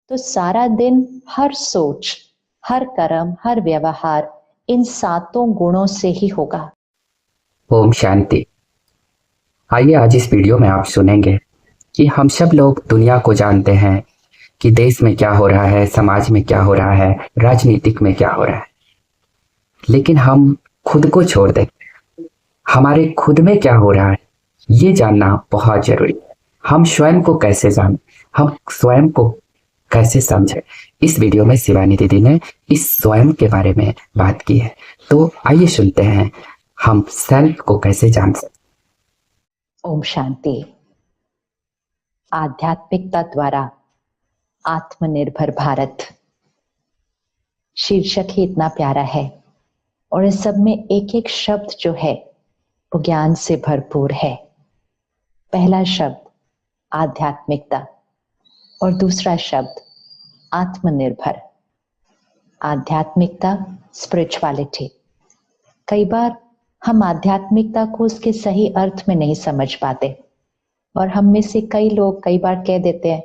तो सारा दिन हर सोच, हर कर्म, हर व्यवहार इन सातों गुणों से ही होगा। ओम शांति। आइए आज इस वीडियो में आप सुनेंगे कि हम सब लोग दुनिया को जानते हैं कि देश में क्या हो रहा है, समाज में क्या हो रहा है, राजनीतिक में क्या हो रहा है, लेकिन हम खुद को छोड़ देते हैं। हमारे खुद में क्या हो रहा है ये जानना बहुत जरूरी है। हम स्वयं को कैसे जानें, हम स्वयं को कैसे समझें, इस वीडियो में शिवानी दीदी ने इस स्वयं के बारे में बात की है। तो आइए सुनते हैं हम सेल्फ को कैसे जान सकते। ओम शांति। आध्यात्मिकता द्वारा आत्मनिर्भर भारत शीर्षक ही इतना प्यारा है और इस सब में एक एक शब्द जो है वो ज्ञान से भरपूर है। पहला शब्द आध्यात्मिकता और दूसरा शब्द आत्मनिर्भर। आध्यात्मिकता, स्पिरिचुअलिटी। कई बार हम आध्यात्मिकता को उसके सही अर्थ में नहीं समझ पाते और हम में से कई लोग कई बार कह देते हैं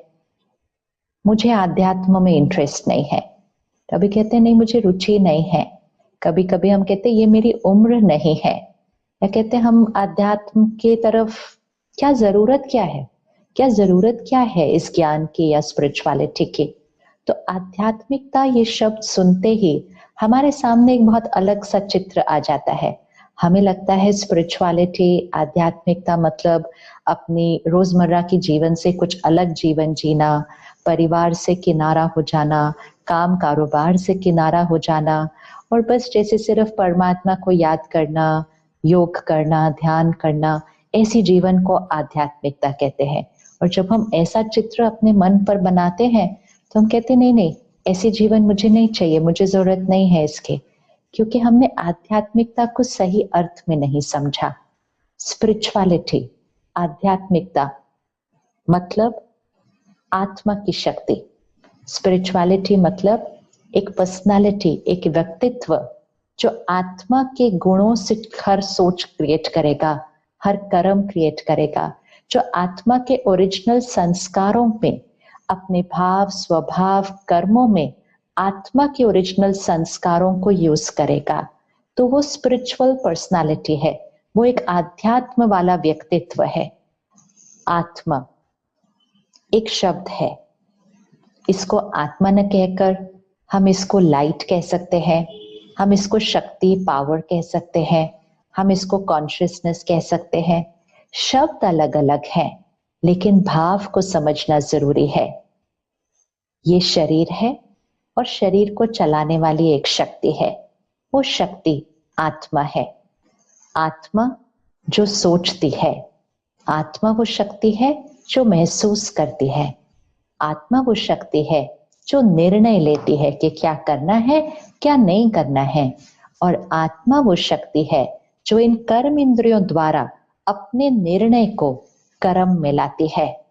मुझे आध्यात्म में इंटरेस्ट नहीं है, कभी कहते हैं नहीं मुझे रुचि नहीं है, कभी कभी हम कहते हैं ये मेरी उम्र नहीं है, या कहते हैं हम आध्यात्म के तरफ क्या जरूरत क्या है इस ज्ञान की या स्पिरिचुअलिटी की। तो आध्यात्मिकता ये शब्द सुनते ही हमारे सामने एक बहुत अलग सा चित्र आ जाता है। हमें लगता है स्पिरिचुअलिटी, आध्यात्मिकता मतलब अपनी रोजमर्रा की जीवन से कुछ अलग जीवन जीना, परिवार से किनारा हो जाना, काम कारोबार से किनारा हो जाना और बस जैसे सिर्फ परमात्मा को याद करना, योग करना, ध्यान करना, ऐसी जीवन को आध्यात्मिकता कहते हैं। और जब हम ऐसा चित्र अपने मन पर बनाते हैं तो हम कहते नहीं, ऐसी जीवन मुझे नहीं चाहिए, मुझे जरूरत नहीं है इसके, क्योंकि हमने आध्यात्मिकता को सही अर्थ में नहीं समझा। स्पिरिचुअलिटी, आध्यात्मिकता मतलब आत्मा की शक्ति। स्पिरिचुअलिटी मतलब एक पर्सनालिटी, एक व्यक्तित्व जो आत्मा के गुणों से हर सोच क्रिएट करेगा, हर कर्म क्रिएट करेगा, जो आत्मा के ओरिजिनल संस्कारों में, अपने भाव, स्वभाव, कर्मों में आत्मा के ओरिजिनल संस्कारों को यूज करेगा। तो वो स्पिरिचुअल पर्सनालिटी है, वो एक आध्यात्म वाला व्यक्तित्व है। आत्मा एक शब्द है, इसको आत्मा न कहकर हम इसको लाइट कह सकते हैं, हम इसको शक्ति, पावर कह सकते हैं, हम इसको कॉन्शियसनेस कह सकते हैं। शब्द अलग अलग हैं लेकिन भाव को समझना जरूरी है। ये शरीर है और शरीर को चलाने वाली एक शक्ति है, वो शक्ति आत्मा है। आत्मा जो सोचती है, आत्मा वो शक्ति है जो महसूस करती है, आत्मा वो शक्ति है जो निर्णय लेती है कि क्या करना है, क्या नहीं करना है, और आत्मा वो शक्ति है जो इन कर्म इंद्रियों द्वारा अपने निर्णय को कर्म में लाती है।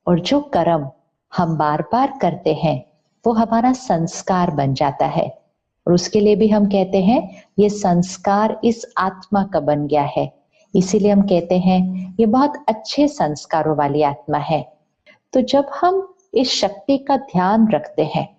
और जो कर्म हम बार बार करते हैं वो हमारा संस्कार बन जाता है और उसके लिए भी हम कहते हैं ये संस्कार इस आत्मा का बन गया है, इसीलिए हम कहते हैं ये बहुत अच्छे संस्कारों वाली आत्मा है। तो जब हम इस शक्ति का ध्यान रखते हैं,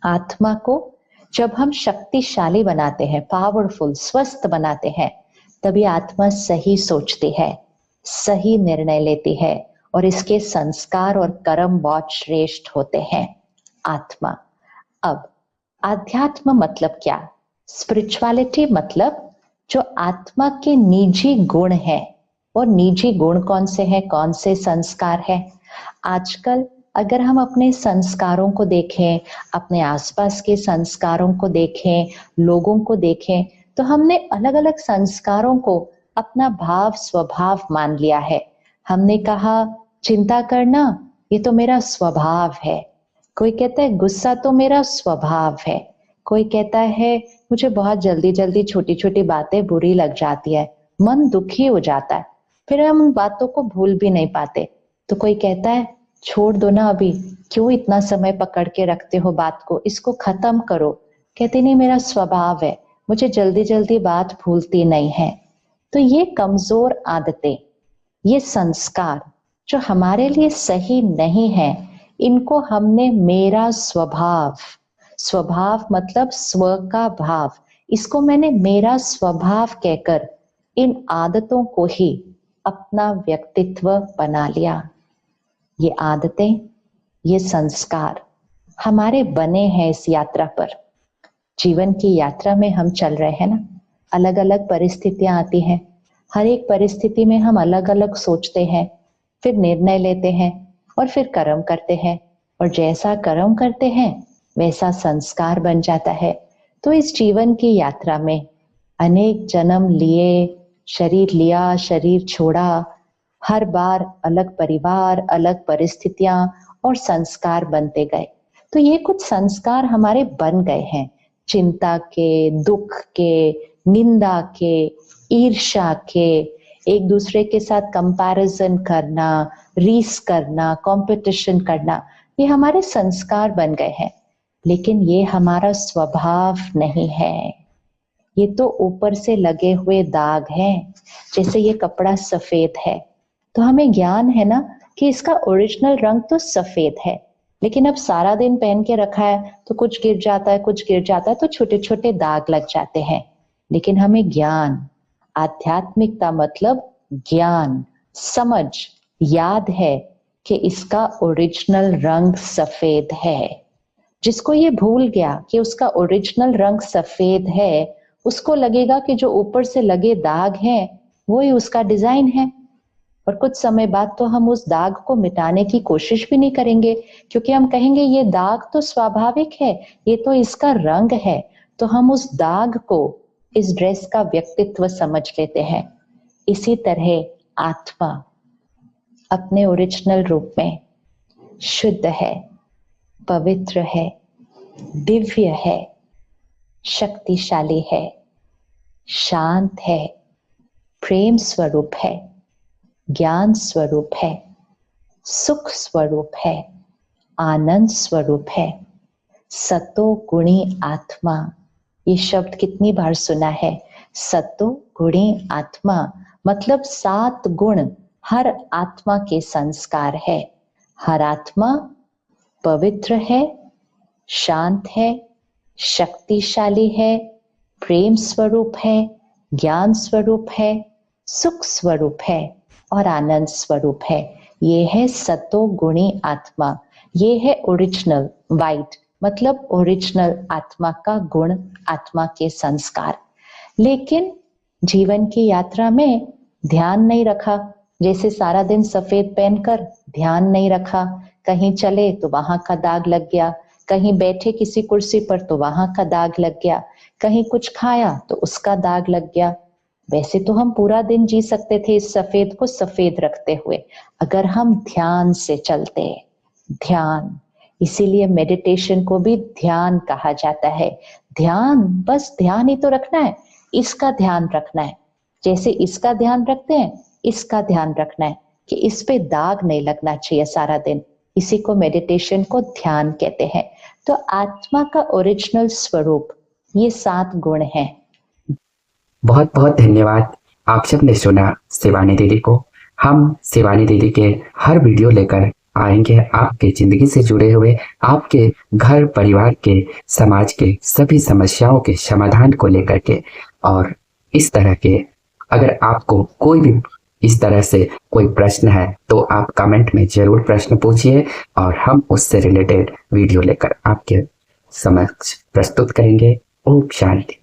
आत्मा को जब हम शक्तिशाली बनाते हैं, पावरफुल, स्वस्थ बनाते हैं, तभी आत्मा सही सोचती है, सही निर्णय लेती है और इसके संस्कार और कर्म बहुत श्रेष्ठ होते हैं। आत्मा। अब आध्यात्म मतलब क्या? स्पिरिचुअलिटी मतलब जो आत्मा के निजी गुण है। और निजी गुण कौन से हैं, कौन से संस्कार है? आजकल अगर हम अपने संस्कारों को देखें, अपने आसपास के संस्कारों को देखें, लोगों को देखें, तो हमने अलग अलग संस्कारों को अपना भाव, स्वभाव मान लिया है। हमने कहा चिंता करना ये तो मेरा स्वभाव है, कोई कहता है गुस्सा तो मेरा स्वभाव है, कोई कहता है मुझे बहुत जल्दी जल्दी छोटी छोटी बातें बुरी लग जाती है, मन दुखी हो जाता है, फिर हम उन बातों को भूल भी नहीं पाते। तो कोई कहता है छोड़ दो ना, अभी क्यों इतना समय पकड़ के रखते हो बात को, इसको खत्म करो। कहते नहीं मेरा स्वभाव है, मुझे जल्दी जल्दी बात भूलती नहीं है। तो ये कमजोर आदतें, ये संस्कार जो हमारे लिए सही नहीं है, इनको हमने मेरा स्वभाव, स्वभाव मतलब स्व का भाव, इसको मैंने मेरा स्वभाव कहकर इन आदतों को ही अपना व्यक्तित्व बना लिया। ये आदतें, ये संस्कार हमारे बने हैं इस यात्रा पर। जीवन की यात्रा में हम चल रहे हैं ना, अलग अलग परिस्थितियां आती हैं, हर एक परिस्थिति में हम अलग अलग सोचते हैं, फिर निर्णय लेते हैं और फिर कर्म करते हैं, और जैसा कर्म करते हैं वैसा संस्कार बन जाता है। तो इस जीवन की यात्रा में अनेक जन्म लिए, शरीर लिया, शरीर छोड़ा, हर बार अलग परिवार, अलग परिस्थितियां और संस्कार बनते गए। तो ये कुछ संस्कार हमारे बन गए हैं, चिंता के, दुख के, निंदा के, ईर्ष्या के, एक दूसरे के साथ कंपैरिजन करना, रीस करना, कंपटीशन करना, ये हमारे संस्कार बन गए हैं। लेकिन ये हमारा स्वभाव नहीं है, ये तो ऊपर से लगे हुए दाग हैं। जैसे ये कपड़ा सफेद है तो हमें ज्ञान है ना कि इसका ओरिजिनल रंग तो सफेद है, लेकिन अब सारा दिन पहन के रखा है तो कुछ गिर जाता है, कुछ गिर जाता है, तो छोटे छोटे दाग लग जाते हैं। लेकिन हमें ज्ञान, आध्यात्मिकता मतलब ज्ञान, समझ, याद है कि इसका ओरिजिनल रंग सफेद है। जिसको ये भूल गया कि उसका ओरिजिनल रंग सफेद है, उसको लगेगा कि जो ऊपर से लगे दाग हैं वो ही उसका डिजाइन है, और कुछ समय बाद तो हम उस दाग को मिटाने की कोशिश भी नहीं करेंगे, क्योंकि हम कहेंगे ये दाग तो स्वाभाविक है, ये तो इसका रंग है। तो हम उस दाग को इस ड्रेस का व्यक्तित्व समझ लेते हैं। इसी तरह आत्मा अपने ओरिजिनल रूप में शुद्ध है, पवित्र है, दिव्य है, शक्तिशाली है, शांत है, प्रेम स्वरूप है, ज्ञान स्वरूप है, सुख स्वरूप है, आनंद स्वरूप है, सतो गुणी आत्मा। ये शब्द कितनी बार सुना है, सतो गुणी आत्मा, मतलब 7 गुण हर आत्मा के संस्कार है। हर आत्मा पवित्र है, शांत है, शक्तिशाली है, प्रेम स्वरूप है, ज्ञान स्वरूप है, सुख स्वरूप है और आनंद स्वरूप है। ये है सतो गुणी आत्मा, ये है ओरिजिनल वाइट, मतलब ओरिजिनल आत्मा का गुण, आत्मा के संस्कार। लेकिन जीवन की यात्रा में ध्यान नहीं रखा, जैसे सारा दिन सफेद पहनकर ध्यान नहीं रखा, कहीं चले तो वहां का दाग लग गया, कहीं बैठे किसी कुर्सी पर तो वहां का दाग लग गया, कहीं कुछ खाया तो उसका दाग लग गया। वैसे तो हम पूरा दिन जी सकते थे इस सफेद को सफेद रखते हुए, अगर हम ध्यान से चलते। ध्यान, इसीलिए मेडिटेशन को भी ध्यान कहा जाता है। ध्यान, बस ध्यान ही तो रखना है, इसका ध्यान रखना है, जैसे इसका ध्यान रखते हैं, इसका ध्यान रखना है कि इस पे दाग नहीं लगना चाहिए सारा दिन। इसी को मेडिटेशन को ध्यान कहते हैं। तो आत्मा का ओरिजिनल स्वरूप ये 7 गुण हैं। बहुत बहुत धन्यवाद। आप सबने सुना शिवानी दीदी को। हम शिवानी दीदी के हर वीडियो लेकर आएंगे आपके जिंदगी से जुड़े हुए, आपके घर परिवार के, समाज के सभी समस्याओं के समाधान को लेकर के। और इस तरह के अगर आपको कोई भी इस तरह से कोई प्रश्न है तो आप कमेंट में जरूर प्रश्न पूछिए और हम उससे रिलेटेड वीडियो लेकर आपके समक्ष प्रस्तुत करेंगे। ओम शांति।